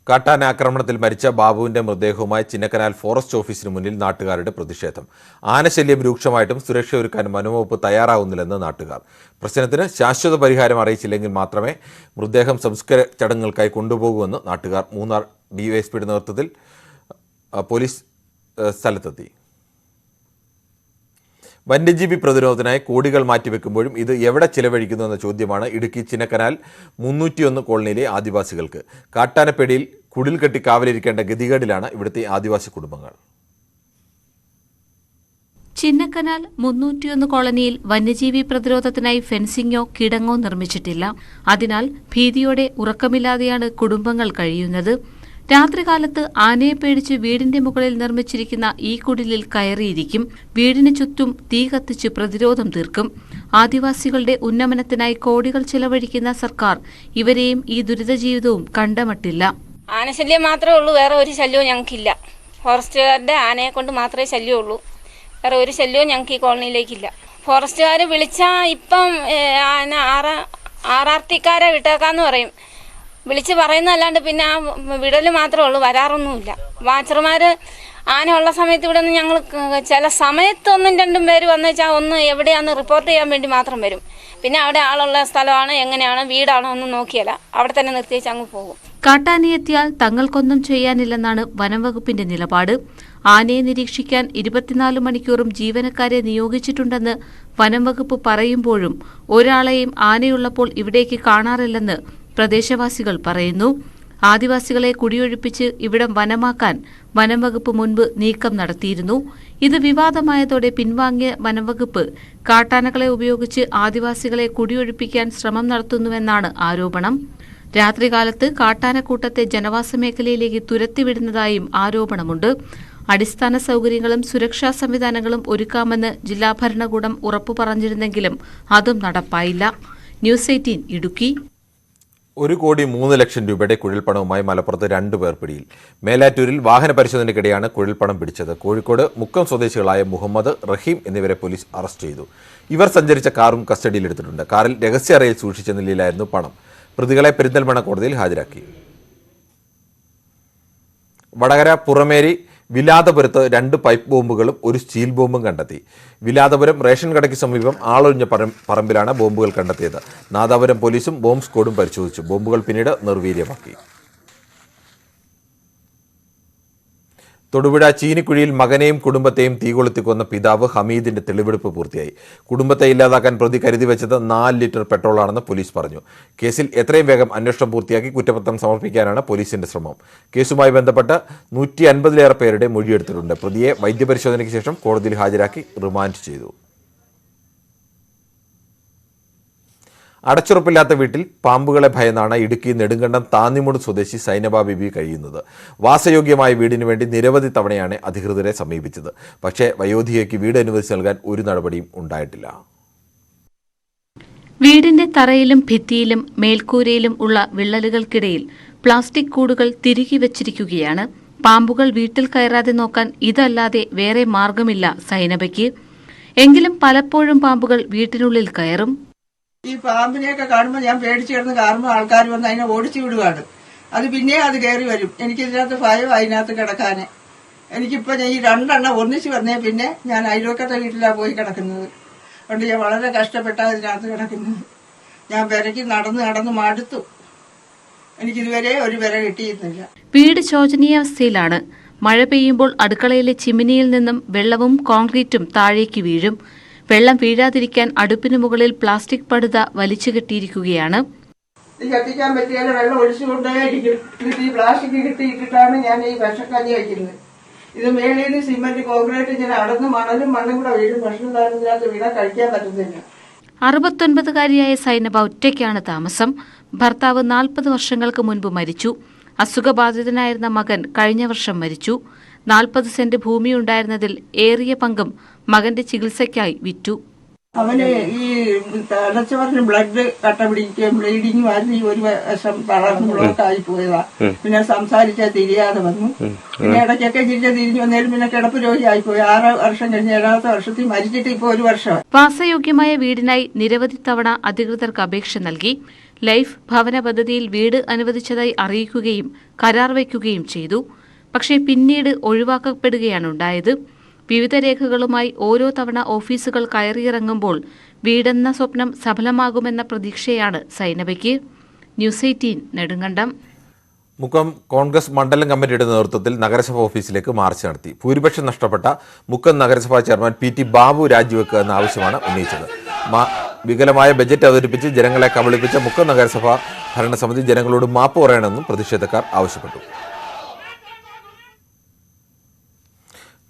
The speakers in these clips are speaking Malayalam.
കാട്ടാന ആക്രമണത്തിൽ മരിച്ച ബാബുവിന്റെ മൃതദേഹവുമായി ചിന്നക്കനാൽ ഫോറസ്റ്റ് ഓഫീസിന് മുന്നിൽ നാട്ടുകാരുടെ പ്രതിഷേധം. ആനശല്യം രൂക്ഷമായിട്ടും സുരക്ഷയൊരുക്കാൻ വനംവകുപ്പ് തയ്യാറാവുന്നില്ലെന്ന് നാട്ടുകാർ. പ്രശ്നത്തിന് ശാശ്വത പരിഹാരം അറിയിച്ചില്ലെങ്കിൽ മാത്രമേ മൃതദേഹം സംസ്കാര ചടങ്ങുകൾക്കായി കൊണ്ടുപോകുമെന്ന് നാട്ടുകാർ. മൂന്നാർ ഡിവൈഎസ്പിയുടെ നേതൃത്വത്തിൽ പോലീസ് സ്ഥലത്തെത്തി. വന്യജീവി പ്രതിരോധത്തിനായി കോടികൾ മാറ്റിവെക്കുമ്പോഴും ഇത് എവിടെ ചിലവഴിക്കുന്നു എന്ന ചോദ്യമാണ് ഇടുക്കി ചിന്നക്കനാൽ 301 കോളനിയിലെ ആദിവാസികൾക്ക്. കാട്ടാനപ്പേടിയിൽ കുടിൽ കെട്ടി കാവലിരിക്കേണ്ട ഗതികേടിലാണ് ഇവിടുത്തെ ആദിവാസി കുടുംബങ്ങൾ. ചിന്നക്കനാൽ 301 കോളനിയിൽ വന്യജീവി പ്രതിരോധത്തിനായി ഫെൻസിംഗോ കിടങ്ങോ നിർമ്മിച്ചിട്ടില്ല. അതിനാൽ ഭീതിയോടെ ഉറക്കമില്ലാതെയാണ് കുടുംബങ്ങൾ കഴിയുന്നത്. രാത്രികാലത്ത് ആനയെ പേടിച്ച് വീടിന്റെ മുകളിൽ നിർമ്മിച്ചിരിക്കുന്ന ഈ കുടിലിൽ കയറിയിരിക്കും. വീടിന് ചുറ്റും തീ കത്തിച്ച് പ്രതിരോധം തീർക്കും. ആദിവാസികളുടെ ഉന്നമനത്തിനായി കോടികൾ ചെലവഴിക്കുന്ന സർക്കാർ ഇവരെയും ഈ ദുരിത ജീവിതവും കണ്ടമട്ടില്ല. ആനശല്യം മാത്രമേ ഉള്ളൂ, വേറെ ഒരു ശല്യവും ഞങ്ങൾക്കില്ല. ഫോറസ്റ്റുകാരുടെ ആനയെ കൊണ്ട് മാത്രമേ ശല്യമുള്ളൂ, വേറെ ഒരു ശല്യവും ഞങ്ങൾക്ക് ഈ കോളനിയിലേക്കില്ല. ഫോറസ്റ്റുകാർ വിളിച്ചാൽ ഇപ്പം ആർആർടിക്കാരെ വിട്ടേക്കാന്ന് പറയും. വിളിച്ച് പറയുന്നതല്ലാണ്ട് പിന്നെ ആ വിടൽ മാത്രമേ ഉള്ളൂ, വരാറൊന്നുമില്ല. വാച്ചർമാർ ആന ഉള്ള സമയത്ത് ഇവിടെ നിന്ന് ഞങ്ങൾ ചില സമയത്ത് 1-2 പേര് വന്നു വെച്ചാൽ ഒന്ന് എവിടെയാണെന്ന് റിപ്പോർട്ട് ചെയ്യാൻ വേണ്ടി മാത്രം വരും. പിന്നെ അവിടെ ആളുള്ള സ്ഥലമാണ്, എങ്ങനെയാണ്, വീടാണോ ഒന്നും നോക്കിയല്ല, അവിടെ തന്നെ നിർത്തിവെച്ച് അങ്ങ് പോകും. കാട്ടാനയെത്തിയാൽ തങ്ങൾക്കൊന്നും ചെയ്യാനില്ലെന്നാണ് വനംവകുപ്പിന്റെ നിലപാട്. ആനയെ നിരീക്ഷിക്കാൻ 24 മണിക്കൂറും ജീവനക്കാരെ നിയോഗിച്ചിട്ടുണ്ടെന്ന് വനംവകുപ്പ് പറയുമ്പോഴും ഒരാളെയും ആനയുള്ളപ്പോൾ ഇവിടേക്ക് കാണാറില്ലെന്ന് പ്രദേശവാസികൾ പറയുന്നു. ആദിവാസികളെ കുടിയൊഴിപ്പിച്ച് ഇവിടം വനമാക്കാൻ വനംവകുപ്പ് മുൻപ് നീക്കം നടത്തിയിരുന്നു. ഇത് വിവാദമായതോടെ പിൻവാങ്ങിയ വനംവകുപ്പ് കാട്ടാനകളെ ഉപയോഗിച്ച് ആദിവാസികളെ കുടിയൊഴിപ്പിക്കാൻ ശ്രമം നടത്തുന്നുവെന്നാണ് ആരോപണം. രാത്രികാലത്ത് കാട്ടാനക്കൂട്ടത്തെ ജനവാസ മേഖലയിലേക്ക് തുരത്തിവിടുന്നതായും ആരോപണമുണ്ട്. അടിസ്ഥാന സൗകര്യങ്ങളും സുരക്ഷാ സംവിധാനങ്ങളും ഒരുക്കാമെന്ന് ജില്ലാ ഭരണകൂടം ഉറപ്പു പറഞ്ഞിരുന്നെങ്കിലും അതും നടപ്പായില്ല. ന്യൂസ് 18 ഇടുക്കി. 1,03,00,000 രൂപയുടെ കുഴൽപ്പണവുമായി മലപ്പുറത്ത് 2 പേർ പിടിയിൽ. മേലാറ്റൂരിൽ വാഹന പരിശോധനയ്ക്കിടെയാണ് കുഴൽപ്പണം പിടിച്ചത്. കോഴിക്കോട് മുക്കം സ്വദേശികളായ മുഹമ്മദ്, റഹീം എന്നിവരെ പോലീസ് അറസ്റ്റ് ചെയ്തു. ഇവർ സഞ്ചരിച്ച കാറും കസ്റ്റഡിയിലെടുത്തിട്ടുണ്ട്. കാറിൽ രഹസ്യ അറയിൽ സൂക്ഷിച്ച നിലയിലായിരുന്നു പണം. പ്രതികളെ പെരിന്തൽമണ്ണ കോടതിയിൽ ഹാജരാക്കി. വടകര പുറമേരി വിലാതപുരത്ത് 2 പൈപ്പ് ബോംബുകളും 1 സ്റ്റീൽ ബോംബും കണ്ടെത്തി. വിലാതപുരം റേഷൻ കടയ്ക്ക് സമീപം ആളൊഴിഞ്ഞ പറമ്പിലാണ് ബോംബുകൾ കണ്ടെത്തിയത്. നാദാപുരം പോലീസും ബോംബ് സ്ക്വാഡും പരിശോധിച്ചു. ബോംബുകൾ പിന്നീട് നിർവീര്യമാക്കി. തൊടുപുഴ ചീനിക്കുഴിയിൽ മകനെയും കുടുംബത്തെയും തീകൊളുത്തി കൊന്ന പിതാവ് ഹമീദിന്റെ തെളിവെടുപ്പ് പൂർത്തിയായി. കുടുംബത്തെ ഇല്ലാതാക്കാൻ പ്രതി കരുതി വെച്ചത് 4 ലിറ്റർ പെട്രോളാണെന്ന് പോലീസ് പറഞ്ഞു. കേസിൽ എത്രയും വേഗം അന്വേഷണം പൂർത്തിയാക്കി കുറ്റപത്രം സമർപ്പിക്കാനാണ് പോലീസിന്റെ ശ്രമം. കേസുമായി ബന്ധപ്പെട്ട് 150-ലേറെ പേരുടെ മൊഴിയെടുത്തിട്ടുണ്ട്. പ്രതിയെ വൈദ്യപരിശോധനയ്ക്ക് ശേഷം കോടതിയിൽ ഹാജരാക്കി റിമാൻഡ് ചെയ്തു. അടച്ചുറപ്പില്ലാത്ത വീട്ടിൽ പാമ്പുകളെ ഭയന്നാണ് ഇടുക്കി നെടുങ്കണ്ടം താന്നിമൂട് സ്വദേശി സൈനബ ബിബി കഴിയുന്നത്. വാസയോഗ്യമായ വീടിനു വേണ്ടി നിരവധി തവണയാണ് അധികൃതരെ സമീപിച്ചത്. പക്ഷേ വയോധികയ്ക്ക് വീട് അനുവദിച്ച് നൽകാൻ ഒരു നടപടിയും ഉണ്ടായിട്ടില്ല. വീടിന്റെ തറയിലും ഭിത്തിയിലും മേൽക്കൂരയിലും ഉള്ള വിള്ളലുകൾക്കിടയിൽ പ്ലാസ്റ്റിക് കൂടുകൾ തിരുകി വച്ചിരിക്കുകയാണ്. പാമ്പുകൾ വീട്ടിൽ കയറാതെ നോക്കാൻ ഇതല്ലാതെ വേറെ മാർഗമില്ല സൈനബയ്ക്ക്. എങ്കിലും പലപ്പോഴും പാമ്പുകൾ വീട്ടിനുള്ളിൽ കയറും. ഈ പാമ്പിനെയൊക്കെ കാണുമ്പോൾ ഞാൻ പേടിച്ചു കിടന്ന് കാണുമ്പോൾ ആൾക്കാർ വന്ന് അതിനെ ഓടിച്ചു വിടുകയാണ്. അത് പിന്നെ അത് കയറി വരും. എനിക്കിതിനകത്ത് ഭയം അതിനകത്ത് കിടക്കാന്. എനിക്കിപ്പോ ഈ 2 എണ്ണം ഒന്നിച്ച് വന്നേ പിന്നെ ഞാൻ അയൽവക്കത്തെ വീട്ടിലാണ് പോയി കിടക്കുന്നത്. അതുകൊണ്ട് ഞാൻ വളരെ കഷ്ടപ്പെട്ടാണ് ഇതിനകത്ത് കിടക്കുന്നത്. ഞാൻ വിരയ്ക്ക് നടന്ന് മടുത്തു. എനിക്കിതുവരെ ഒരു വിര കിട്ടിയിരുന്നില്ല. വീട് ശോചനീയാവസ്ഥയിലാണ്. മഴ പെയ്യുമ്പോൾ അടുക്കളയിലെ ചിമ്മിനിയിൽ നിന്നും വെള്ളവും കോൺക്രീറ്റും താഴേക്ക് വീഴും. വെള്ളം വീഴാതിരിക്കാൻ അടുപ്പിന് മുകളിൽ പ്ലാസ്റ്റിക് പടുത വലിച്ചു കെട്ടിയിരിക്കുകയാണ്. കത്തിക്കാൻ പറ്റിയാലും വെള്ളം ഒഴിച്ചുകൊണ്ടേ ഈ പ്ലാസ്റ്റിക് കിട്ടിയിട്ടിട്ടാണ് ഞാൻ ഈ വിഷക്കഞ്ഞി വയ്ക്കുന്നത്. ഇത് മേളിൽ നിന്ന് സിമന്റ് കോൺക്രീറ്റ് ഇങ്ങനെ അടന്ന് മണ്ണും കൂടെ വീഴും. ഭക്ഷണം താരത്തിനകത്ത് വീണാൽ കഴിക്കാൻ പറ്റുന്നില്ല. 69-കാരിയായ സൈനബ ഒറ്റയ്ക്കാണ് താമസം. ഭർത്താവ് 40 വർഷങ്ങൾക്ക് മുൻപ് മരിച്ചു. അസുഖബാധിതനായിരുന്ന മകൻ കഴിഞ്ഞ വർഷം മരിച്ചു. 40 സെന്റ് ഭൂമിയുണ്ടായിരുന്നതിൽ ഏറിയ പങ്കും മകന്റെ ചികിത്സയ്ക്കായി വിറ്റു. അവന് ഈ തലച്ചോറിന് ബ്ലഡ് കട്ട പിടിക്കുകയും ബ്ലീഡിങ് വരുന്ന ഈ ഒരു വശം തളർന്ന് ബ്ലോക്കായി പോയതാ. പിന്നെ സംസാരിച്ചാൽ തിരിയാതെ വന്നു. പിന്നെ ഇടയ്ക്കൊക്കെ തിരിഞ്ഞു വന്നേലും പിന്നെ കിടപ്പ് രോഗിയായി പോയി. 6 വർഷം കഴിഞ്ഞ് 7ാമത്തെ വർഷത്തിൽ മരിച്ചിട്ട് ഇപ്പോൾ 1 വർഷം. വാസയോഗ്യമായ വീടിനായി നിരവധി തവണ അധികൃതർക്ക് അപേക്ഷ നൽകി. ലൈഫ് ഭവന പദ്ധതിയിൽ വീട് അനുവദിച്ചതായി അറിയിക്കുകയും കരാർ വയ്ക്കുകയും ചെയ്തു. പക്ഷേ പിന്നീട് ഒഴിവാക്കപ്പെടുകയാണുണ്ടായത്. വിവിധ രേഖകളുമായി ഓരോ തവണ ഓഫീസുകൾ കയറിയിറങ്ങുമ്പോൾ വീടെന്ന സ്വപ്നം സഫലമാകുമെന്ന പ്രതീക്ഷയാണ് സൈനബയ്ക്ക്. ന്യൂസ് 18 നെടുങ്കണ്ടം. മുക്കം കോൺഗ്രസ് മണ്ഡലം കമ്മിറ്റിയുടെ നേതൃത്വത്തിൽ നഗരസഭ ഓഫീസിലേക്ക് മാർച്ച് നടത്തി. ഭൂരിപക്ഷം നഷ്ടപ്പെട്ട മുക്കം നഗരസഭാ ചെയർമാൻ PT ബാബു രാജിവെക്കുക എന്ന ആവശ്യമാണ് ഉന്നയിച്ചത്. വികലമായ ബജറ്റ് അവതരിപ്പിച്ച് ജനങ്ങളെ കബളിപ്പിച്ച മുക്കം നഗരസഭാ ഭരണസമിതി ജനങ്ങളോട് മാപ്പ് പറയണമെന്നും പ്രതിഷേധക്കാർ ആവശ്യപ്പെട്ടു.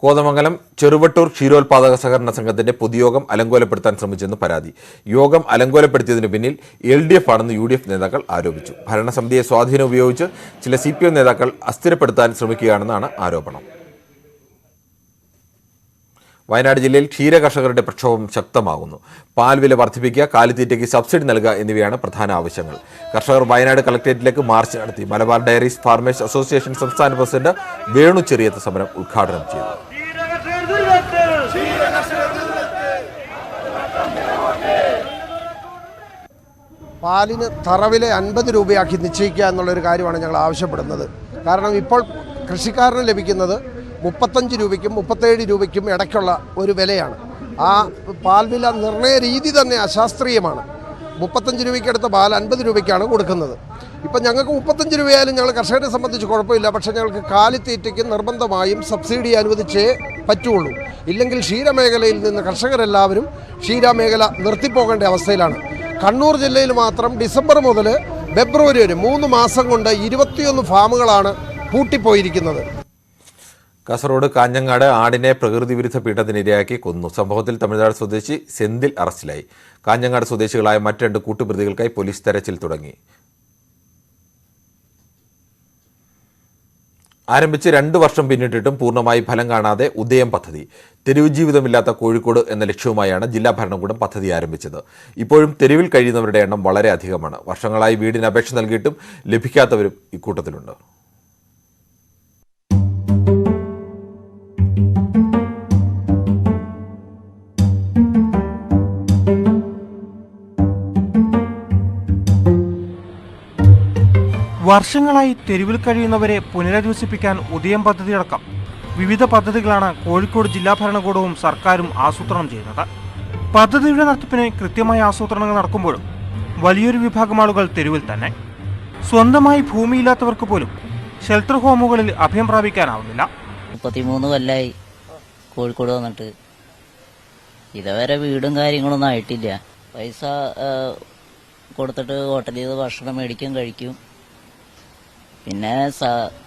കോതമംഗലം ചെറുവട്ടൂർ ക്ഷീരോത്പാദക സഹകരണ സംഘത്തിന്റെ പൊതുയോഗം അലങ്കോലപ്പെടുത്താൻ ശ്രമിച്ചെന്ന് പരാതി. യോഗം അലങ്കോലപ്പെടുത്തിയതിനു പിന്നിൽ LDF ആണെന്ന് UDF നേതാക്കൾ ആരോപിച്ചു. ഭരണസമിതിയെ സ്വാധീനം ഉപയോഗിച്ച് ചില CPM നേതാക്കൾ അസ്ഥിരപ്പെടുത്താൻ ശ്രമിക്കുകയാണെന്നാണ് ആരോപണം. വയനാട് ജില്ലയിൽ ക്ഷീരകർഷകരുടെ പ്രക്ഷോഭം ശക്തമാകുന്നു. പാൽ വില വർദ്ധിപ്പിക്കുക, കാലിത്തീറ്റയ്ക്ക് സബ്സിഡി നൽകുക എന്നിവയാണ് പ്രധാന ആവശ്യങ്ങൾ. കർഷകർ വയനാട് കളക്ടറേറ്റിലേക്ക് മാർച്ച് നടത്തി. മലബാർ ഡയറീസ് ഫാർമേഴ്സ് അസോസിയേഷൻ സംസ്ഥാന പ്രസിഡന്റ് വേണു ചെറിയത്ത് സമരം ഉദ്ഘാടനം ചെയ്തു. പാലിന് തറവില 50 രൂപയാക്കി നിശ്ചയിക്കുക എന്നുള്ളൊരു കാര്യമാണ് ഞങ്ങൾ ആവശ്യപ്പെടുന്നത്. കാരണം ഇപ്പോൾ കൃഷിക്കാരന് ലഭിക്കുന്നത് 35 രൂപയ്ക്കും 37 രൂപയ്ക്കും ഇടയ്ക്കുള്ള ഒരു വിലയാണ്. ആ പാൽ വില നിർണയ രീതി തന്നെ അശാസ്ത്രീയമാണ്. 35 രൂപയ്ക്കടുത്ത പാൽ 50 രൂപയ്ക്കാണ് കൊടുക്കുന്നത്. ഇപ്പം ഞങ്ങൾക്ക് 35 രൂപയായാലും ഞങ്ങൾ കർഷകരെ സംബന്ധിച്ച് കുഴപ്പമില്ല. പക്ഷേ ഞങ്ങൾക്ക് കാലിത്തീറ്റയ്ക്ക് നിർബന്ധമായും സബ്സിഡി അനുവദിച്ചേ പറ്റുള്ളൂ. ഇല്ലെങ്കിൽ ക്ഷീരമേഖലയിൽ നിന്ന് കർഷകരെല്ലാവരും ക്ഷീരമേഖല നിർത്തിപ്പോകേണ്ട അവസ്ഥയിലാണ്. കണ്ണൂർ ജില്ലയിൽ മാത്രം ഡിസംബർ മുതൽ ഫെബ്രുവരി വരെ 3 മാസം കൊണ്ട് 21 ഫാമുകളാണ് പൂട്ടിപ്പോയിരിക്കുന്നത്. കാസർഗോഡ് കാഞ്ഞങ്ങാട് ആടിനെ പ്രകൃതി വിരുദ്ധ പീഡനത്തിനിരയാക്കി കൊന്നു. സംഭവത്തിൽ തമിഴ്നാട് സ്വദേശി സെന്തിൽ അറസ്റ്റിലായി. കാഞ്ഞങ്ങാട് സ്വദേശികളായ മറ്റ് 2 കൂട്ടുപ്രതികൾക്കായി പോലീസ് തെരച്ചിൽ തുടങ്ങി. ആരംഭിച്ച് 2 വർഷം പിന്നിട്ടിട്ടും പൂർണ്ണമായി ഫലം കാണാതെ ഉദയം പദ്ധതി. തെരുവ് ജീവിതമില്ലാത്ത കോഴിക്കോട് എന്ന ലക്ഷ്യവുമായാണ് ജില്ലാ ഭരണകൂടം പദ്ധതി ആരംഭിച്ചത്. ഇപ്പോഴും തെരുവിൽ കഴിയുന്നവരുടെ എണ്ണം വളരെ അധികമാണ്. വർഷങ്ങളായി വീടിന് അപേക്ഷ നൽകിയിട്ടും ലഭിക്കാത്തവരും ഇക്കൂട്ടത്തിലുണ്ട്. വർഷങ്ങളായി തെരുവിൽ കഴിയുന്നവരെ പുനരധിവസിപ്പിക്കാൻ ഉദയം പദ്ധതിയടക്കം വിവിധ പദ്ധതികളാണ് കോഴിക്കോട് ജില്ലാ ഭരണകൂടവും സർക്കാരും ആസൂത്രണം ചെയ്യുന്നത്. പദ്ധതിയുടെ നടത്തിപ്പിന് കൃത്യമായ ആസൂത്രണങ്ങൾ നടക്കുമ്പോഴും വലിയൊരു വിഭാഗം ആളുകൾ തെരുവിൽ തന്നെ. സ്വന്തമായി ഭൂമിയില്ലാത്തവർക്ക് പോലും ഷെൽട്ടർ ഹോമുകളിൽ അഭയം പ്രാപിക്കാനാവുന്നില്ല. 33 കൊല്ലമായി കോഴിക്കോട് വന്നിട്ട് ഇതുവരെ വീടും കാര്യങ്ങളൊന്നും ആയിട്ടില്ല. പൈസ കൊടുത്തിട്ട് ഹോട്ടലിൽ നിന്ന് ഭക്ഷണം മേടിക്കും, കഴിക്കും. പിന്നെ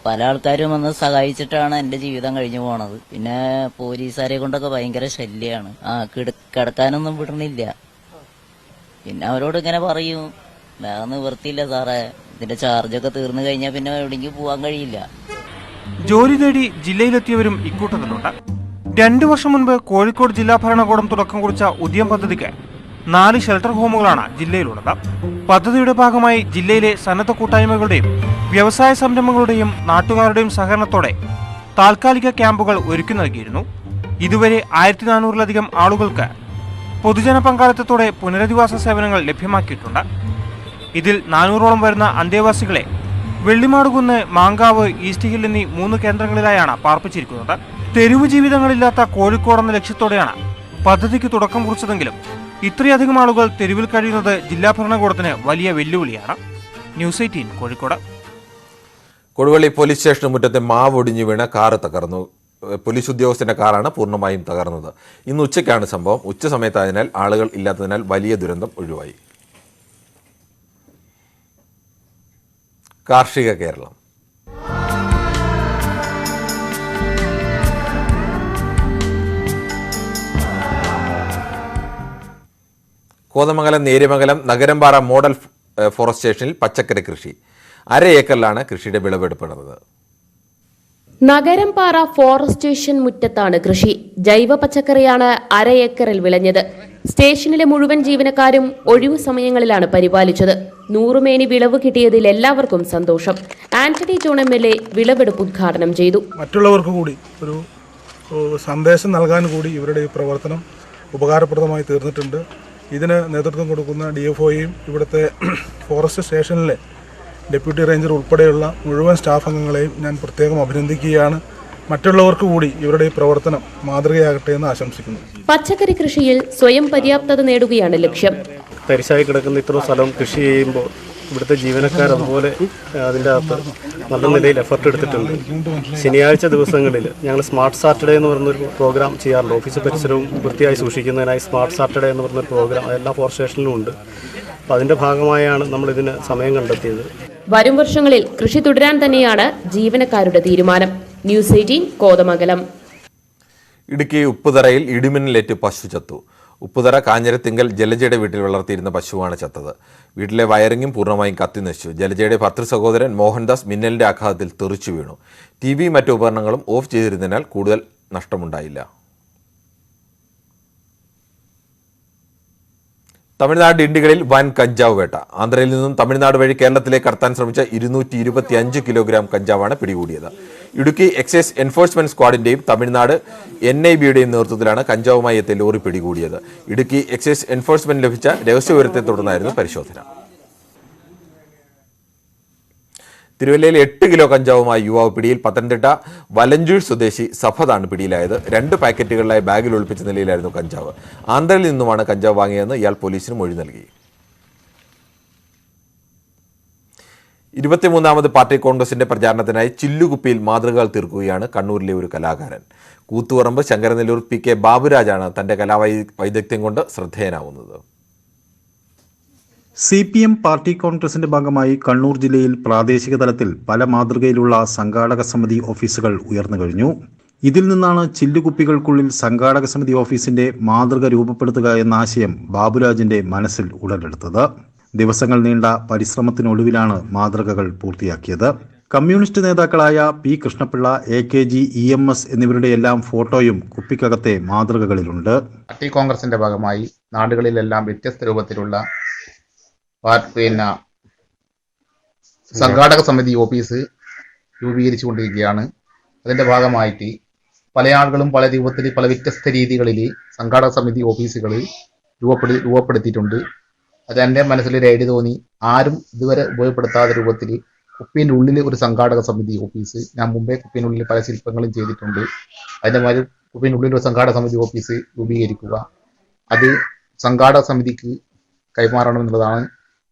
പല ആൾക്കാരും വന്ന് സഹായിച്ചിട്ടാണ് എൻ്റെ ജീവിതം കഴിഞ്ഞു പോണത്. പിന്നെ പോലീസുകാരെ കൊണ്ടൊക്കെ ഭയങ്കര ശല്യമാണ്. കിടക്കാനൊന്നും വിടണില്ല. പിന്നെ അവരോട് ഇങ്ങനെ പറയും, വേറെ നിവൃത്തിയില്ല സാറേ, ഇതിന്റെ ചാർജൊക്കെ തീർന്നു കഴിഞ്ഞാൽ പിന്നെ എവിടെയെങ്കിലും പോകാൻ കഴിയില്ല. ജോലി തേടി ജില്ലയിലെത്തിയവരും ഇക്കൂട്ടത്തിലുണ്ട്. 2 വർഷം മുൻപ് കോഴിക്കോട് ജില്ലാ ഭരണകൂടം തുടക്കം കുറിച്ച ഉദയം പദ്ധതിക്ക് 4 ഷെൽട്ടർ ഹോമുകളാണ് ജില്ലയിലുള്ളത്. പദ്ധതിയുടെ ഭാഗമായി ജില്ലയിലെ സന്നദ്ധ കൂട്ടായ്മകളുടെയും വ്യവസായ സംരംഭങ്ങളുടെയും നാട്ടുകാരുടെയും സഹകരണത്തോടെ താൽക്കാലിക ക്യാമ്പുകൾ ഒരുക്കി നൽകിയിരുന്നു. ഇതുവരെ 1400-ലധികം ആളുകൾക്ക് പൊതുജന പങ്കാളിത്തത്തോടെ പുനരധിവാസ സേവനങ്ങൾ ലഭ്യമാക്കിയിട്ടുണ്ട്. ഇതിൽ 400ഓളം വരുന്ന അന്തേവാസികളെ വെള്ളിമാടുകുന്ന്, മാങ്കാവ്, ഈസ്റ്റ് ഹിൽ എന്നീ 3 കേന്ദ്രങ്ങളിലായാണ് പാർപ്പിച്ചിരിക്കുന്നത്. തെരുവ് ജീവിതങ്ങളില്ലാത്ത കോഴിക്കോടെന്ന ലക്ഷ്യത്തോടെയാണ് പദ്ധതിക്ക് തുടക്കം കുറിച്ചതെങ്കിലും ഇത്രയധികം ആളുകൾ തെരുവിൽ കഴിയുന്നത് ജില്ലാ ഭരണകൂടത്തിന് വലിയ വെല്ലുവിളിയാണ്. ന്യൂസ് 18 കോഴിക്കോട്. കൊടുവള്ളി പോലീസ് സ്റ്റേഷന് മുറ്റത്തെ മാവ് ഒടിഞ്ഞു വീണ് കാറ് തകർന്നു. പോലീസ് ഉദ്യോഗസ്ഥന്റെ കാറാണ് പൂർണ്ണമായും തകർന്നത്. ഇന്ന് ഉച്ചയ്ക്കാണ് സംഭവം. ഉച്ച സമയത്തായതിനാൽ ആളുകൾ ഇല്ലാത്തതിനാൽ വലിയ ദുരന്തം ഒഴിവായി. കാർഷിക കേരളം. കോതമംഗലം നേര്യമംഗലം നഗരംപാറ മോഡൽ ഫോറസ്റ്റ് സ്റ്റേഷനിൽ പച്ചക്കറി കൃഷി. 1/2 ഏക്കറിലാണ് കൃഷിയുടെ വിളവെടുപ്പ് നടന്നത്. നഗരംപാറ ഫോറസ്റ്റ് സ്റ്റേഷൻ മുറ്റത്താണ് കൃഷി. ജൈവ പച്ചക്കറിയാണ് 1/2 ഏക്കറിൽ വിളഞ്ഞത്. സ്റ്റേഷനിലെ മുഴുവൻ ജീവനക്കാരും ഒഴിവു സമയങ്ങളിലാണ് പരിപാലിച്ചത്. 100 മേനി വിളവ് കിട്ടിയതിൽ എല്ലാവർക്കും സന്തോഷം. ആന്റണി ജോൺ MLA വിളവെടുപ്പ് ഉദ്ഘാടനം ചെയ്തു. മറ്റുള്ളവർക്ക് കൂടി ഒരു സന്ദേശം നൽകാൻ കൂടി ഇവരുടെ ഈ പ്രവർത്തനം ഉപകാരപ്രദമായി തീർന്നിട്ടുണ്ട്. ഇതിന് നേതൃത്വം കൊടുക്കുന്ന DFOയും ഇവിടുത്തെ ഫോറസ്റ്റ് സ്റ്റേഷനിലെ ഡെപ്യൂട്ടി റേഞ്ചർ ഉൾപ്പെടെയുള്ള മുഴുവൻ സ്റ്റാഫ് അംഗങ്ങളെയും ഞാൻ പ്രത്യേകം അഭിനന്ദിക്കുകയാണ്. മറ്റുള്ളവർക്ക് കൂടി ഇവരുടെ ഈ പ്രവർത്തനം മാതൃകയാകട്ടെ എന്ന് ആശംസിക്കുന്നു. പച്ചക്കറി കൃഷിയിൽ സ്വയം പര്യാപ്തത നേടുകയാണ് ലക്ഷ്യം. തരിശായി കിടക്കുന്ന ഇത്രയും സ്ഥലം കൃഷി ചെയ്യുമ്പോൾ ഇവിടുത്തെ ജീവനക്കാർ അതുപോലെ അതിൻ്റെ അകത്ത് നല്ല നിലയിൽ എഫർട്ട് എടുത്തിട്ടുണ്ട്. ശനിയാഴ്ച ദിവസങ്ങളിൽ ഞങ്ങൾ സ്മാർട്ട് സാറ്റർഡേ എന്ന് പറഞ്ഞൊരു പ്രോഗ്രാം ചെയ്യാറുണ്ട്. ഓഫീസ് പരിസരവും വൃത്തിയായി സൂക്ഷിക്കുന്നതിനായി സ്മാർട്ട് സാറ്റർഡേ എന്ന് പറഞ്ഞൊരു പ്രോഗ്രാം എല്ലാ ഫോറസ്റ്റ് സ്റ്റേഷനിലും ഉണ്ട്. അപ്പോൾ അതിൻ്റെ ഭാഗമായാണ് നമ്മളിതിന് സമയം കണ്ടെത്തിയത്. വരും വർഷങ്ങളിൽ കൃഷി തുടരാൻ തന്നെയാണ് ജീവനക്കാരുടെ തീരുമാനം. ന്യൂസ് 18 കോതമംഗലം. ഇടുക്കി ഉപ്പുതറയിൽ ഇടിമിന്നലേറ്റ് പശു ചത്തു. ഉപ്പുതറ കാഞ്ഞിരത്തിങ്കൽ ജലജയുടെ വീട്ടിൽ വളർത്തിയിരുന്ന പശുവാണ് ചത്തത്. വീട്ടിലെ വയറിങ്ങും പൂർണ്ണമായും കത്തിനശിച്ചു. ജലജയുടെ ഭർത്തൃ സഹോദരൻ മോഹൻദാസ് മിന്നലിന്റെ ആഘാതത്തിൽ തെറിച്ചു വീണു. TV മറ്റു ഉപകരണങ്ങളും ഓഫ് ചെയ്തിരുന്നതിനാൽ കൂടുതൽ നഷ്ടമുണ്ടായില്ല. തമിഴ്നാട് ഡിണ്ടികളിൽ വൻ കഞ്ചാവ് വേട്ട. ആന്ധ്രയിൽ നിന്നും തമിഴ്നാട് വഴി കേരളത്തിലേക്ക് കടത്താൻ ശ്രമിച്ച 225 കിലോഗ്രാം കഞ്ചാവാണ് പിടികൂടിയത്. ഇടുക്കി എക്സൈസ് എൻഫോഴ്സ്മെന്റ് സ്ക്വാഡിന്റെയും തമിഴ്നാട് NIBയുടെയും നേതൃത്വത്തിലാണ് കഞ്ചാവുമായി എത്തിയ ലോറി പിടികൂടിയത്. ഇടുക്കി എക്സൈസ് എൻഫോഴ്സ്മെന്റ് ലഭിച്ച രഹസ്യവിവരത്തെ തുടർന്നായിരുന്നു പരിശോധന. തിരുവല്ലയിൽ 8 കിലോ കഞ്ചാവുമായി യുവാവ് പിടിയിൽ. പത്തനംതിട്ട വലഞ്ചൂർ സ്വദേശി സഫദാണ് പിടിയിലായത്. 2 പാക്കറ്റുകളിലായി ബാഗിൽ ഒളിപ്പിച്ച നിലയിലായിരുന്നു കഞ്ചാവ്. ആന്ധ്രയിൽ നിന്നുമാണ് കഞ്ചാവ് വാങ്ങിയതെന്ന് ഇയാൾ പോലീസിന് മൊഴി നൽകി. 23ാമത് പാർട്ടി കോൺഗ്രസിന്റെ പ്രചാരണത്തിനായി ചില്ലുകുപ്പിയിൽ മാതൃകകൾ തീർക്കുകയാണ് കണ്ണൂരിലെ ഒരു കലാകാരൻ. കൂത്തുപറമ്പ് ശങ്കരനെല്ലൂർ PK ബാബുരാജാണ് തന്റെ കലാവൈദഗ്ധ്യം കൊണ്ട് ശ്രദ്ധേയനാവുന്നത്. CPM പാർട്ടി കോൺഗ്രസിന്റെ ഭാഗമായി കണ്ണൂർ ജില്ലയിൽ പ്രാദേശിക തലത്തിൽ പല മാതൃകയിലുള്ള സംഘാടക സമിതി ഓഫീസുകൾ ഉയർന്നു കഴിഞ്ഞു. ഇതിൽ നിന്നാണ് ചില്ലുകുപ്പികൾക്കുള്ളിൽ സംഘാടക സമിതി ഓഫീസിന്റെ മാതൃക രൂപപ്പെടുത്തുക എന്ന ആശയം ബാബുരാജിന്റെ മനസ്സിൽ ഉടലെടുത്തത്. ദിവസങ്ങൾ നീണ്ട പരിശ്രമത്തിനൊടുവിലാണ് മാതൃകകൾ പൂർത്തിയാക്കിയത്. കമ്മ്യൂണിസ്റ്റ് നേതാക്കളായ P. കൃഷ്ണപിള്ള, AKG, EMS എന്നിവരുടെ എല്ലാം ഫോട്ടോയും കുപ്പിക്കകത്തെ മാതൃകകളിലുണ്ട്. പാർട്ടി കോൺഗ്രസിന്റെ ഭാഗമായി നാടുകളിലെല്ലാം വ്യത്യസ്ത രൂപത്തിലുള്ള സംഘാടക സമിതി ഓഫീസ് രൂപീകരിച്ചുകൊണ്ടിരിക്കുകയാണ്. അതിന്റെ ഭാഗമായിട്ട് പല ആളുകളും പല രൂപത്തിൽ പല വ്യത്യസ്ത രീതികളിൽ സംഘാടക സമിതി ഓഫീസുകൾ രൂപപ്പെടുത്തിയിട്ടുണ്ട്. അത് എൻ്റെ മനസ്സിലൊരു ഐഡിയ തോന്നി. ആരും ഇതുവരെ ഉപയോഗപ്പെടുത്താത്ത രൂപത്തിൽ കുപ്പീൻ്റെ ഉള്ളിൽ ഒരു സംഘാടക സമിതി ഓഫീസ്, ഞാൻ മുമ്പേ കുപ്പീൻ്റെ ഉള്ളിൽ പല ശില്പങ്ങളും ചെയ്തിട്ടുണ്ട്. അതിൻ്റെ മാതിരി കുപ്പീൻ്റെ ഉള്ളിൽ ഒരു സംഘാടക സമിതി ഓഫീസ് രൂപീകരിക്കുക, അത് സംഘാടക സമിതിക്ക് കൈമാറണമെന്നുള്ളതാണ്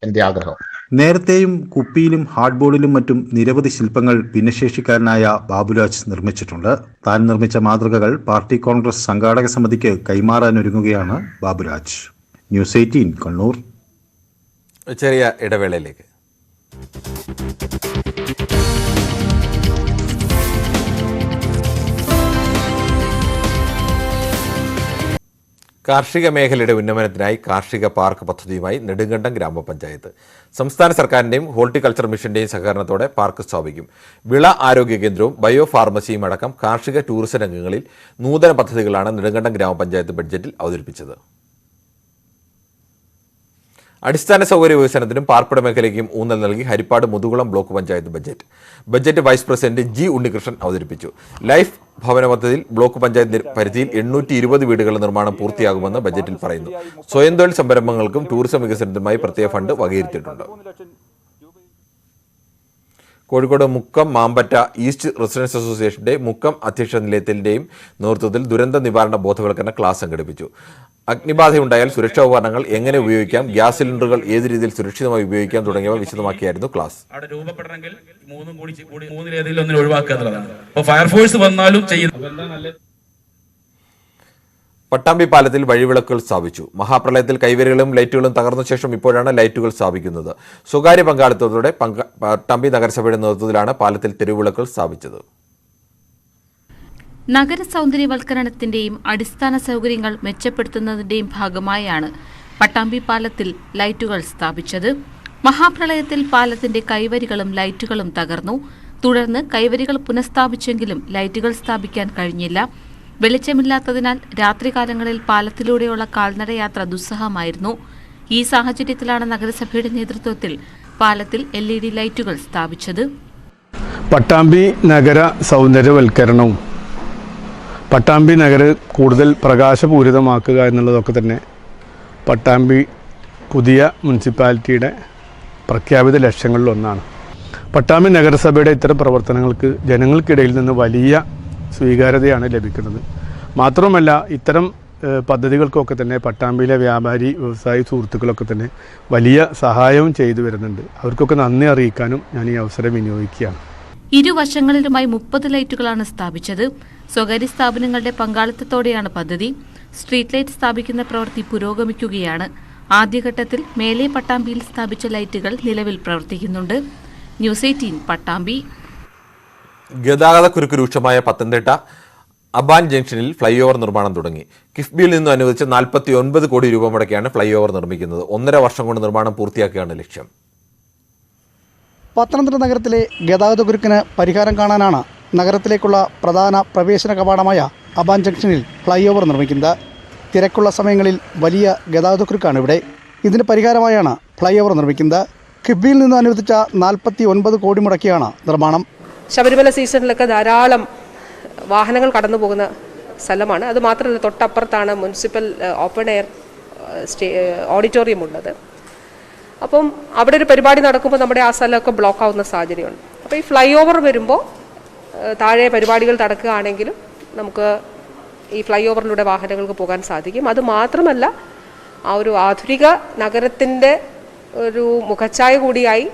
എൻ്റെ ആഗ്രഹം. നേരത്തെയും കുപ്പിയിലും ഹാർഡ് ബോർഡിലും മറ്റും നിരവധി ശില്പങ്ങൾ ഭിന്നശേഷിക്കാരനായ ബാബുരാജ് നിർമ്മിച്ചിട്ടുണ്ട്. താൻ നിർമ്മിച്ച മാതൃകകൾ പാർട്ടി കോൺഗ്രസ് സംഘാടക സമിതിക്ക് കൈമാറാനൊരുങ്ങുകയാണ് ബാബുരാജ്. ന്യൂസ് 18 കണ്ണൂർ. ചെറിയ ഇടവേളയിലേക്ക്. കാർഷിക മേഖലയുടെ ഉന്നമനത്തിനായി കാർഷിക പാർക്ക് പദ്ധതിയുമായി നെടുങ്കണ്ടം ഗ്രാമപഞ്ചായത്ത് സംസ്ഥാന സർക്കാരിന്റെയും ഹോർട്ടിക്കൾച്ചർ മിഷന്റെയും സഹകരണത്തോടെ പാർക്ക് സ്ഥാപിക്കും. വിള ആരോഗ്യ കേന്ദ്രവും ബയോ ഫാർമസിയും അടക്കം കാർഷിക ടൂറിസം രംഗങ്ങളിൽ നൂതന പദ്ധതികളാണ് നെടുങ്കണ്ടം ഗ്രാമപഞ്ചായത്ത് ബഡ്ജറ്റിൽ അവതരിപ്പിച്ചത്. അടിസ്ഥാന സൗകര്യ വികസനത്തിനും പാർപ്പിട മേഖലയ്ക്കും ഊന്നൽ നൽകി Haripad Muthukulam block panchayat budget vice president G. Unnikrishnan അവതരിപ്പിച്ചു. ലൈഫ് ഭവന പദ്ധതിയിൽ ബ്ലോക്ക് പഞ്ചായത്ത് പരിധിയിൽ 820 വീടുകളുടെ നിർമ്മാണം പൂർത്തിയാകുമെന്ന് ബജറ്റിൽ പറയുന്നു. സ്വയം തൊഴിൽ സംരംഭങ്ങൾക്കും ടൂറിസം വികസനത്തിനുമായി പ്രത്യേക ഫണ്ട് വകയിരുത്തിയിട്ടുണ്ട്. കോഴിക്കോട് മുക്കം മാമ്പറ്റ ഈസ്റ്റ് റെസിഡൻസ് അസോസിയേഷന്റെ മുക്കം അധ്യക്ഷ നിലയത്തിന്റെയും നേതൃത്വത്തിൽ ദുരന്ത നിവാരണ ബോധവൽക്കരണ ക്ലാസ് സംഘടിപ്പിച്ചു. അഗ്നിബാധയുണ്ടായാൽ സുരക്ഷാ ഉപകരണങ്ങൾ എങ്ങനെ ഉപയോഗിക്കാം, ഗ്യാസ് സിലിണ്ടറുകൾ ഏത് രീതിയിൽ സുരക്ഷിതമായി ഉപയോഗിക്കാം തുടങ്ങിയവ വിശദമാക്കിയായിരുന്നു ക്ലാസ്. രൂപപ്പെടണമെങ്കിൽ മൂന്നിലേതെങ്കിലും ഒന്നിനെ ഒഴിവാക്കുക എന്നുള്ളതാണ്. അപ്പോൾ ഫയർഫോഴ്സ് വന്നാലും ചെയ്യുന്നത്. പട്ടാമ്പി പാലത്തിൽ വഴിവിളക്കുകൾ സ്ഥാപിച്ചു. മഹാപ്രളയത്തിൽ കൈവരികളും ലൈറ്റുകളും തകർന്ന ശേഷം ഇപ്പോഴാണ് ലൈറ്റുകൾ സ്ഥാപിക്കുന്നത്. സ്വകാര്യ പങ്കാളിത്തത്തോടെ പട്ടാമ്പി നഗരസഭയുടെ നേതൃത്വത്തിലാണ് പാലത്തിൽ തെരുവിളക്കുകൾ സ്ഥാപിച്ചത്. നഗര സൗന്ദര്യവൽക്കരണത്തിന്റെയും അടിസ്ഥാന സൗകര്യങ്ങൾ മെച്ചപ്പെടുത്തുന്നതിന്റെയും ഭാഗമായാണ് പട്ടാമ്പി പാലത്തിൽ ലൈറ്റുകൾ സ്ഥാപിച്ചത്. മഹാപ്രളയത്തിൽ പാലത്തിന്റെ കൈവരികളും ലൈറ്റുകളും തകർന്നു. തുടർന്ന് കൈവരികൾ പുനഃസ്ഥാപിച്ചെങ്കിലും ലൈറ്റുകൾ സ്ഥാപിക്കാൻ കഴിഞ്ഞില്ല. വെളിച്ചമില്ലാത്തതിനാൽ രാത്രികാലങ്ങളിൽ പാലത്തിലൂടെയുള്ള കാൽനടയാത്ര ദുസ്സഹമായിരുന്നു. ഈ സാഹചര്യത്തിലാണ് നഗരസഭയുടെ നേതൃത്വത്തിൽ പാലത്തിൽ LED ലൈറ്റുകൾ സ്ഥാപിച്ചത്. പട്ടാമ്പി നഗര സൗന്ദര്യവൽക്കരണവും പട്ടാമ്പി നഗരം കൂടുതൽ പ്രകാശപൂരിതമാക്കുക എന്നുള്ളതൊക്കെ തന്നെ പട്ടാമ്പി പുതിയ മുനിസിപ്പാലിറ്റിയുടെ പ്രഖ്യാപിത ലക്ഷ്യങ്ങളിലൊന്നാണ്. പട്ടാമ്പി നഗരസഭയുടെ ഇത്തരം പ്രവർത്തനങ്ങൾക്ക് ജനങ്ങൾക്കിടയിൽ നിന്ന് വലിയ സ്വീകാര്യതയാണ് ലഭിക്കുന്നത്. മാത്രമല്ല ഇത്തരം പദ്ധതികൾക്കൊക്കെ തന്നെ പട്ടാമ്പിയിലെ വ്യാപാരി വ്യവസായി സുഹൃത്തുക്കളൊക്കെ തന്നെ വലിയ സഹായവും ചെയ്തു വരുന്നുണ്ട്. അവർക്കൊക്കെ നന്ദി അറിയിക്കാനും ഞാൻ ഈ അവസരം വിനിയോഗിക്കുകയാണ്. ഇരുവശങ്ങളിലുമായി 30 ലൈറ്റുകളാണ് സ്ഥാപിച്ചത്. സ്വകാര്യ സ്ഥാപനങ്ങളുടെ പങ്കാളിത്തത്തോടെയാണ് പദ്ധതി. സ്ട്രീറ്റ് ലൈറ്റ് സ്ഥാപിക്കുന്ന പ്രവൃത്തി പുരോഗമിക്കുകയാണ്. ആദ്യഘട്ടത്തിൽ മേലെ പട്ടാമ്പിയിൽ സ്ഥാപിച്ച ലൈറ്റുകൾ നിലവിൽ പ്രവർത്തിക്കുന്നുണ്ട്. ന്യൂസ് 18 പട്ടാമ്പി. ഗതാഗതക്കുരുക്ക് രൂക്ഷമായ പത്തനംതിട്ട അബാൻ ജംഗ്ഷനിൽ ഫ്ലൈ ഓവർ നിർമ്മാണം തുടങ്ങി. കിഫ്ബിയിൽ നിന്ന് അനുവദിച്ച 49 കോടി രൂപ മുടക്കിയാണ് ഫ്ലൈ ഓവർ നിർമ്മിക്കുന്നത്. 1.5 വർഷം കൊണ്ട് നിർമ്മാണം പൂർത്തിയാക്കുകയാണ് ലക്ഷ്യം. പത്തനംതിട്ട നഗരത്തിലെ ഗതാഗതക്കുരുക്കിന് പരിഹാരം കാണാനാണ് നഗരത്തിലേക്കുള്ള പ്രധാന പ്രവേശന കവാടമായ അബാൻ ജംഗ്ഷനിൽ ഫ്ലൈ ഓവർ നിർമ്മിക്കുന്നത്. തിരക്കുള്ള സമയങ്ങളിൽ വലിയ ഗതാഗതക്കുരുക്കാണ് ഇവിടെ. ഇതിന് പരിഹാരമായാണ് ഫ്ലൈ ഓവർ നിർമ്മിക്കുന്നത്. കിഫ്ബിയിൽ നിന്ന് അനുവദിച്ച 49 കോടി മുടക്കിയാണ് നിർമ്മാണം. ശബരിമല സീസണിലൊക്കെ ധാരാളം വാഹനങ്ങൾ കടന്നു പോകുന്ന സ്ഥലമാണ്. അത് മാത്രമല്ല തൊട്ടപ്പുറത്താണ് മുനിസിപ്പൽ ഓപ്പൺ എയർ ഓഡിറ്റോറിയം ഉള്ളത്. അപ്പം അവിടെ ഒരു പരിപാടി നടക്കുമ്പോൾ നമ്മുടെ ആ സ്ഥലമൊക്കെ ബ്ലോക്ക് ആവുന്ന സാഹചര്യമുണ്ട്. അപ്പോൾ ഈ ഫ്ലൈ ഓവർ വരുമ്പോൾ താഴെ പരിപാടികൾ നടക്കുകയാണെങ്കിലും നമുക്ക് ഈ ഫ്ലൈ ഓവറിലൂടെ വാഹനങ്ങൾക്ക് പോകാൻ സാധിക്കും. അത് മാത്രമല്ല ആ ഒരു ആധുനിക നഗരത്തിൻ്റെ ഒരു മുഖച്ഛായ കൂടിയായി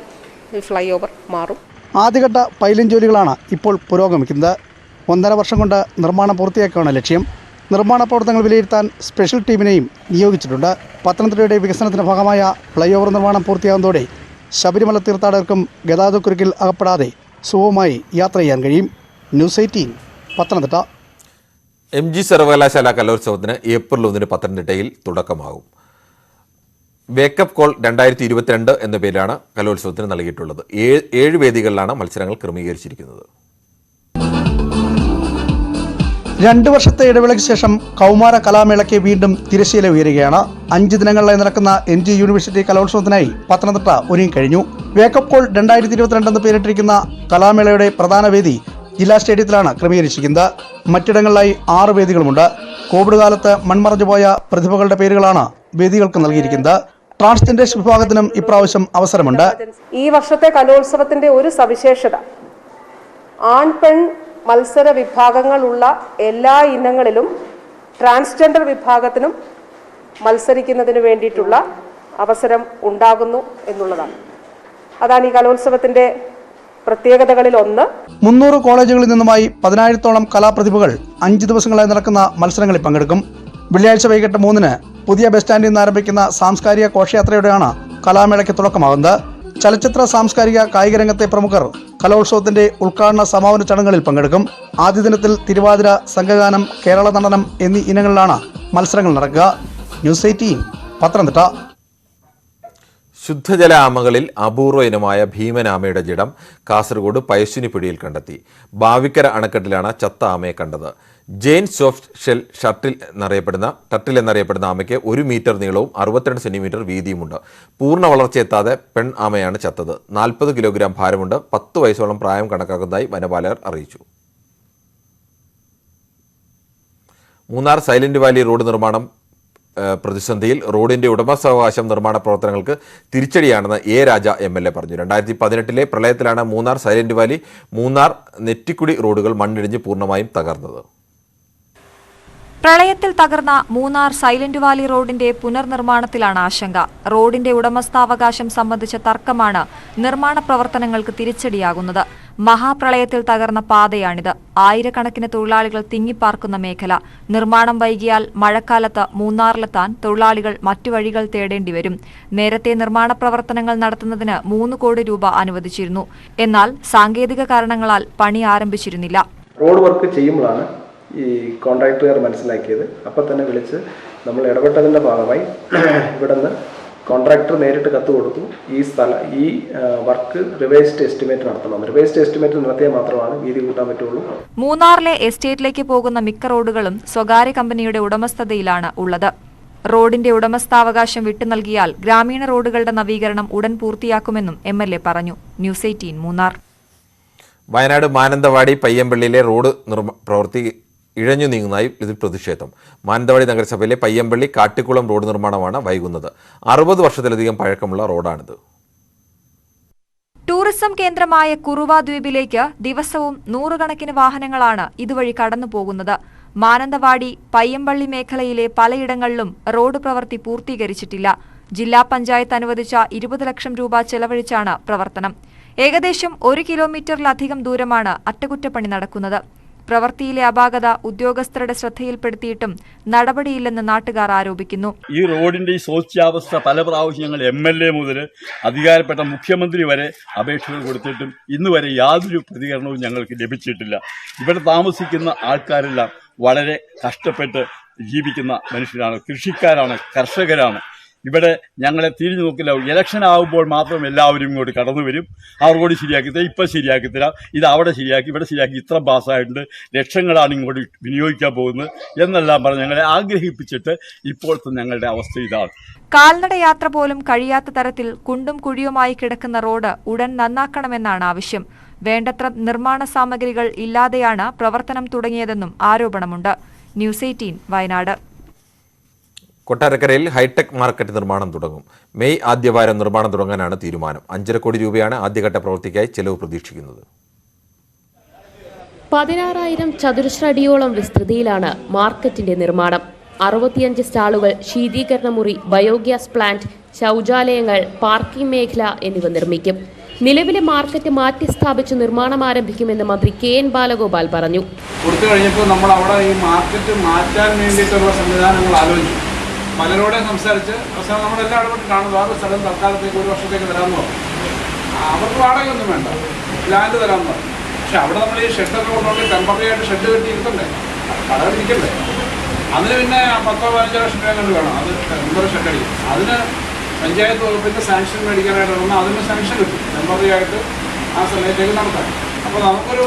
ഈ ഫ്ലൈ ഓവർ മാറും. ആദ്യഘട്ട പൈലിംഗ് ജോലികളാണ് ഇപ്പോൾ പുരോഗമിക്കുന്നത്. 1.5 വർഷം കൊണ്ട് നിർമ്മാണം പൂർത്തിയാക്കുകയാണ് ലക്ഷ്യം. നിർമ്മാണ പ്രവർത്തനങ്ങൾ വിലയിരുത്താൻ സ്പെഷ്യൽ ടീമിനെയും നിയോഗിച്ചിട്ടുണ്ട്. പത്തനംതിട്ടയുടെ വികസനത്തിന്റെ ഭാഗമായ ഫ്ലൈ ഓവർ നിർമ്മാണം പൂർത്തിയാകുന്നതോടെ ശബരിമല തീർത്ഥാടകർക്കും ഗതാഗതക്കുരുക്കിൽ അകപ്പെടാതെ സുഗമമായി യാത്ര ചെയ്യാൻ കഴിയും. ന്യൂസ് 18 പത്തനംതിട്ട. MG സർവകലാശാല കലോത്സവത്തിന് ഏപ്രിൽ 1 പത്തനംതിട്ടയിൽ തുടക്കമാകും. വേക്കപ്പ് കോൾ 2022 എന്ന പേരിലാണ് കലോത്സവത്തിന് നൽകിയിട്ടുള്ളത്. 7 വേദികളിലാണ് മത്സരങ്ങൾ ക്രമീകരിച്ചിരിക്കുന്നത്. 2 വർഷത്തെ ഇടവേളയ്ക്ക് ശേഷം കൗമാര കലാമേളയ്ക്ക് വീണ്ടും തിരശ്ശീല ഉയരുകയാണ്. 5 ദിനങ്ങളിലായി നടക്കുന്ന MG യൂണിവേഴ്സിറ്റി കലോത്സവത്തിനായി പത്തനംതിട്ട ഒരുങ്ങിക്കഴിഞ്ഞു. വേക്കപ്പ് കോൾ 2022 എന്ന് പേരിട്ടിരിക്കുന്ന കലാമേളയുടെ പ്രധാന വേദി ജില്ലാ സ്റ്റേഡിയത്തിലാണ് ക്രമീകരിച്ചിരിക്കുന്നത്. മറ്റിടങ്ങളിലായി 6 വേദികളുമുണ്ട്. കോവിഡ് കാലത്ത് മൺമറഞ്ഞു പോയ പ്രതിഭകളുടെ പേരുകളാണ് വേദികൾക്ക് നൽകിയിരിക്കുന്നത്. ട്രാൻസ്ജെൻഡേഴ്സ് വിഭാഗത്തിനും ഇപ്രാവശ്യം അവസരമുണ്ട്. ഈ വർഷത്തെ കലോത്സവത്തിന്റെ ഒരു സവിശേഷത ആൺ പെൺ മത്സര വിഭാഗങ്ങളുള്ള എല്ലാ ഇനങ്ങളിലും ട്രാൻസ്ജെൻഡർ വിഭാഗത്തിനും മത്സരിക്കുന്നതിന് വേണ്ടിയിട്ടുള്ള അവസരം ഉണ്ടാകുന്നു എന്നുള്ളതാണ്. അതാണ് ഈ കലോത്സവത്തിന്റെ പ്രത്യേകതകളിൽ ഒന്ന്. 300 കോളേജുകളിൽ നിന്നുമായി 10,000-ഓളം കലാപ്രതിഭകൾ 5 ദിവസങ്ങളായി നടക്കുന്ന മത്സരങ്ങളിൽ പങ്കെടുക്കും. വെള്ളിയാഴ്ച വൈകിട്ട് 3-ന് പുതിയ ബസ് സ്റ്റാൻഡിൽ നിന്ന് ആരംഭിക്കുന്ന സാംസ്കാരിക ഘോഷയാത്രയോടെയാണ് കലാമേളയ്ക്ക് തുടക്കമാകുന്നത്. ചലച്ചിത്ര സാംസ്കാരിക കായിക രംഗത്തെ പ്രമുഖർ കലോത്സവത്തിന്റെ ഉദ്ഘാടന സമാപന ചടങ്ങുകളിൽ പങ്കെടുക്കും. ആദ്യ ദിനത്തിൽ തിരുവാതിര, സംഘഗാനം, കേരള നടനം എന്നീ ഇനങ്ങളിലാണ് മത്സരങ്ങൾ നടക്കുക. ന്യൂസ് 18 പത്തനംതിട്ട. ശുദ്ധജല ആമകളിൽ അപൂർവ ഇനമായ ഭീമനാമയുടെ ജഡം കാസർഗോഡ് പയശ്ശിനിപ്പുഴയിൽ കണ്ടെത്തി. ബാവിക്കര അണക്കെട്ടിലാണ് ചത്ത ആമയെ കണ്ടത്. ജെയിൻ സോഫ്റ്റ് ഷെൽ ടർട്ടിൽ എന്നറിയപ്പെടുന്ന ആമയ്ക്ക് 1 മീറ്റർ നീളവും 62 സെന്റിമീറ്റർ വീതിയുമുണ്ട്. പൂർണ്ണ വളർച്ചയെത്താതെ പെൺ ആമയാണ് ചത്തത്. 40 കിലോഗ്രാം ഭാരമുണ്ട്. 10 വയസ്സോളം പ്രായം കണക്കാക്കുന്നതായി വനപാലകർ അറിയിച്ചു. മൂന്നാർ സൈലന്റ് വാലി റോഡ് നിർമ്മാണം പ്രതിസന്ധിയിൽ. റോഡിന്റെ ഉടമസ്ഥാവകാശം നിർമ്മാണ പ്രവർത്തനങ്ങൾക്ക് തിരിച്ചടിയാണെന്ന് എ രാജ MLA പറഞ്ഞു. 2018 പ്രളയത്തിലാണ് മൂന്നാർ സൈലന്റ് വാലി, മൂന്നാർ നെറ്റിക്കുടി റോഡുകൾ മണ്ണിടിഞ്ഞ് പൂർണ്ണമായും തകർന്നത്. പ്രളയത്തിൽ തകർന്ന മൂന്നാർ സൈലന്റ് വാലി റോഡിന്റെ പുനർനിർമ്മാണത്തിലാണ് ആശങ്ക. റോഡിന്റെ ഉടമസ്ഥാവകാശം സംബന്ധിച്ച തർക്കമാണ് നിർമ്മാണ പ്രവർത്തനങ്ങൾക്ക് തിരിച്ചടിയാകുന്നത്. മഹാപ്രളയത്തിൽ തകർന്ന പാതയാണിത്. ആയിരക്കണക്കിന് തൊഴിലാളികൾ തിങ്ങിപ്പാർക്കുന്ന മേഖല. നിർമ്മാണം വൈകിയാൽ മഴക്കാലത്ത് മൂന്നാറിലെത്താൻ തൊഴിലാളികൾ മറ്റു വഴികൾ തേടേണ്ടി വരും. നേരത്തെ നിർമ്മാണ പ്രവർത്തനങ്ങൾ നടത്തുന്നതിന് 3 കോടി രൂപ അനുവദിച്ചിരുന്നു. എന്നാൽ സാങ്കേതിക കാരണങ്ങളാൽ പണി ആരംഭിച്ചിരുന്നില്ല. റോഡ് വർക്ക് ചെയ്യുമ്പോഴാണ് ഈ കോൺട്രാക്ടറുകാർ മനസ്സിലാക്കിയത്. അപ്പം തന്നെ വിളിച്ച് നമ്മൾ ഇടപെട്ടതിൻ്റെ ഭാഗമായി ഇവിടുന്ന് കോൺട്രാക്ടർ നേരിട്ട് കത്ത് കൊടുത്തു. ഈ വർക്ക് റിവൈസ്ഡ് എസ്റ്റിമേറ്റ് നടത്തണം. റിവൈസ്ഡ് എസ്റ്റിമേറ്റ് നടത്തിയാൽ മാത്രമാണ് വീതി കൂട്ടാൻ പറ്റുള്ളൂ. മൂന്നാറിലെ എസ്റ്റേറ്റിലേക്ക് പോകുന്ന മിക്ക റോഡുകളും സ്വകാര്യ കമ്പനിയുടെ ഉടമസ്ഥതയിലാണ് ഉള്ളത്. റോഡിന്റെ ഉടമസ്ഥാവകാശം വിട്ടു നൽകിയാൽ ഗ്രാമീണ റോഡുകളുടെ നവീകരണം ഉടൻ പൂർത്തിയാക്കുമെന്നും MLA പറഞ്ഞു. ന്യൂസ് 18 മൂന്നാർ. വയനാട് മാനന്തവാടി പയ്യമ്പള്ളിയിലെ റോഡ് പ്രവൃത്തി ഇഴഞ്ഞു നീങ്ങുന്നതായി ഇതിൽ പ്രതിഷേധം. മാനന്തവാടി നഗരസഭയിലെ പയ്യമ്പള്ളി കാട്ടിക്കുളം റോഡ് നിർമ്മാണമാണ് വൈകുന്നത്. 60 വർഷത്തിലധികം പഴക്കമുള്ള റോഡാണിത്. ടൂറിസം കേന്ദ്രമായ കുറുവ ദ്വീപിലേക്ക് ദിവസവും 100 കണക്കിന് വാഹനങ്ങളാണ് ഇതുവഴി കടന്നു പോകുന്നത്. മാനന്തവാടി പയ്യമ്പള്ളി മേഖലയിലെ പലയിടങ്ങളിലും റോഡ് പ്രവൃത്തി പൂർത്തീകരിച്ചിട്ടില്ല. ജില്ലാ പഞ്ചായത്ത് അനുവദിച്ച 20 ലക്ഷം രൂപ ചെലവഴിച്ചാണ് പ്രവർത്തനം. ഏകദേശം 1 കിലോമീറ്ററിലധികം ദൂരമാണ് അറ്റകുറ്റപ്പണി നടക്കുന്നത്. പ്രവൃത്തിയിലെ അപാകത ഉദ്യോഗസ്ഥരുടെ ശ്രദ്ധയിൽപ്പെടുത്തിയിട്ടും നടപടിയില്ലെന്ന് നാട്ടുകാർ ആരോപിക്കുന്നു. ഈ റോഡിന്റെ ഈ ശോച്യാവസ്ഥ പല പ്രാവശ്യങ്ങൾ MLA മുതൽ അധികാരപ്പെട്ട മുഖ്യമന്ത്രി വരെ അപേക്ഷകൾ കൊടുത്തിട്ടും ഇന്നുവരെ യാതൊരു പ്രതികരണവും ഞങ്ങൾക്ക് ലഭിച്ചിട്ടില്ല. ഇവിടെ താമസിക്കുന്ന ആൾക്കാരെല്ലാം വളരെ കഷ്ടപ്പെട്ട് ജീവിക്കുന്ന മനുഷ്യരാണ്, കൃഷിക്കാരാണ്, കർഷകരാണ്. ഇവിടെ ഞങ്ങളെ തിരിഞ്ഞു നോക്കില്ല. ഇലക്ഷൻ ആകുമ്പോൾ മാത്രം എല്ലാവരും ഇങ്ങോട്ട് കടന്നു വരും. ആ റോഡ് ശരിയാക്കി തരാം, ഇപ്പം ശരിയാക്കി തരാം, ഇത് അവിടെ ശരിയാക്കി, ഇവിടെ ശരിയാക്കി, ഇത്ര പാസ്സായിട്ടുണ്ട്, ലക്ഷങ്ങളാണ് ഇങ്ങോട്ട് വിനിയോഗിക്കാൻ പോകുന്നത് എന്നെല്ലാം പറഞ്ഞ് ഞങ്ങളെ ആഗ്രഹിപ്പിച്ചിട്ട് ഇപ്പോഴത്തെ ഞങ്ങളുടെ അവസ്ഥ ഇതാണ്. കാൽനട യാത്ര പോലും കഴിയാത്ത തരത്തിൽ കുണ്ടും കുഴിയുമായി കിടക്കുന്ന റോഡ് ഉടൻ നന്നാക്കണമെന്നാണ് ആവശ്യം. വേണ്ടത്ര നിർമ്മാണ സാമഗ്രികൾ ഇല്ലാതെയാണ് പ്രവർത്തനം തുടങ്ങിയതെന്നും ആരോപണമുണ്ട്. ന്യൂസ് 18 വയനാട്. കൊട്ടാരക്കരയിൽ ഹൈടെക് മാർക്കറ്റ് നിർമ്മാണം തുടങ്ങും. മെയ് ആദ്യവാരം നിർമ്മാണം തുടങ്ങാനാണ് തീരുമാനം. 5.5 കോടി രൂപയാണ് ആദ്യഘട്ട പ്രവൃത്തിക്കായി ചെലവ് പ്രതീക്ഷിക്കുന്നത്. 16,000 ചതുരശ്ര അടിയോളം വിസ്തൃതിയിലാണ് മാർക്കറ്റിന്റെ നിർമ്മാണം. 65 സ്റ്റാളുകൾ, ശീതീകരണ മുറി, ബയോഗ്യാസ് പ്ലാന്റ്, ശൗചാലയങ്ങൾ, പാർക്കിംഗ് മേഖല എന്നിവ നിർമ്മിക്കും. നിലവിലെ മാർക്കറ്റ് മാറ്റി സ്ഥാപിച്ച് നിർമ്മാണം ആരംഭിക്കുമെന്ന് മന്ത്രി KN ബാലഗോപാൽ പറഞ്ഞു. കൊടുത്തു കഴിഞ്ഞപ്പോൾ നമ്മൾ അവിടെ ഈ മാർക്കറ്റ് മാറ്റാൻ വേണ്ടിയിട്ടുള്ള സംവിധാനങ്ങൾ ആലോചിച്ചു. പലരോടെ സംസാരിച്ച് അവസാനം നമ്മളെല്ലാം ഇടപെട്ട് കാണും. വേറെ സ്ഥലം തൽക്കാലത്തേക്ക് 1 വർഷത്തേക്ക് തരാമെന്ന് പറഞ്ഞു. അവർക്ക് വാടകയൊന്നും വേണ്ട, ലാൻഡ് തരാമെന്ന് പറഞ്ഞു. പക്ഷെ അവിടെ നമ്മൾ ഈ ഷെഡൊക്കെ കൊണ്ടുപോയി ടെമ്പററി ആയിട്ട് ഷെഡ് കെട്ടി ഇരുത്തണ്ടേ, കടകളിരിക്കണ്ടേ. അതിന് പിന്നെ 10-15 ലക്ഷം രൂപ കൊണ്ട് വേണം. അത് ടെമ്പററി ഷെഡ് അടിക്കും. അതിന് പഞ്ചായത്ത് വകുപ്പിൻ്റെ സാങ്ഷൻ മേടിക്കാനായിട്ട് വന്നാൽ അതിന് സാങ്ഷൻ കിട്ടും ടെമ്പററി ആയിട്ട് ആ സമയത്തേക്ക് നടത്താൻ. അപ്പോൾ നമുക്കൊരു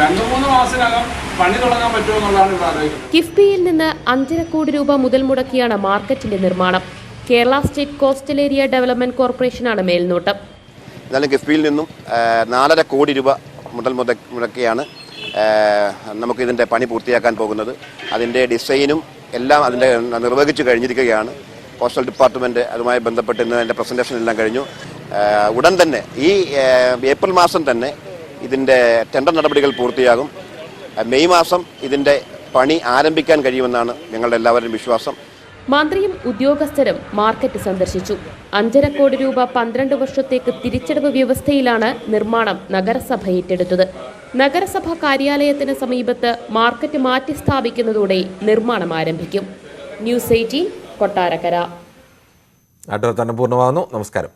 2-3 മാസത്തിനകം പണി തുടങ്ങാൻ പറ്റുമോ എന്നുള്ളതാണ് ഇവിടെ ആലോചിക്കുന്നത്. കിഫ്ബിയിൽ നിന്ന് 5.5 കോടി രൂപ മുതൽ മുടക്കിയാണ് മാർക്കറ്റിന്റെ നിർമ്മാണം. Kerala state coastal area development കോർപ്പറേഷനാണ് മേൽനോട്ടം. എന്നാലും കിഫ്ബിയിൽ നിന്നും 4.5 കോടി രൂപ മുതൽ മുടക്കിയാണ് നമുക്കിതിൻ്റെ പണി പൂർത്തിയാക്കാൻ പോകുന്നത്. അതിൻ്റെ ഡിസൈനും എല്ലാം അതിൻ്റെ നിർവഹിച്ചു കഴിഞ്ഞിരിക്കുകയാണ്. പോസ്റ്റൽ ഡിപ്പാർട്ട്മെൻറ്റ് അതുമായി ബന്ധപ്പെട്ട് ഇന്ന് അതിൻ്റെ പ്രസൻറ്റേഷൻ എല്ലാം കഴിഞ്ഞു. ഉടൻ തന്നെ ഈ ഏപ്രിൽ മാസം തന്നെ ഇതിൻ്റെ ടെൻഡർ നടപടികൾ പൂർത്തിയാകും. മെയ് മാസം ഇതിൻ്റെ പണി ആരംഭിക്കാൻ കഴിയുമെന്നാണ് ഞങ്ങളുടെ എല്ലാവരുടെയും വിശ്വാസം. മന്ത്രിയും ഉദ്യോഗസ്ഥരും മാർക്കറ്റ് സന്ദർശിച്ചു. 5.5 കോടി രൂപ 12 വർഷത്തേക്ക് തിരിച്ചടവ് വ്യവസ്ഥയിലാണ് നിർമ്മാണം നഗരസഭ ഏറ്റെടുത്തത്. നഗരസഭ കാര്യാലയത്തിന് സമീപത്ത് മാർക്കറ്റ് മാറ്റി സ്ഥാപിക്കുന്നതോടെ നിർമ്മാണം ആരംഭിക്കും. ന്യൂസ് 18 കൊട്ടാരക്കര. പൂർണ്ണമാകുന്നു. നമസ്കാരം.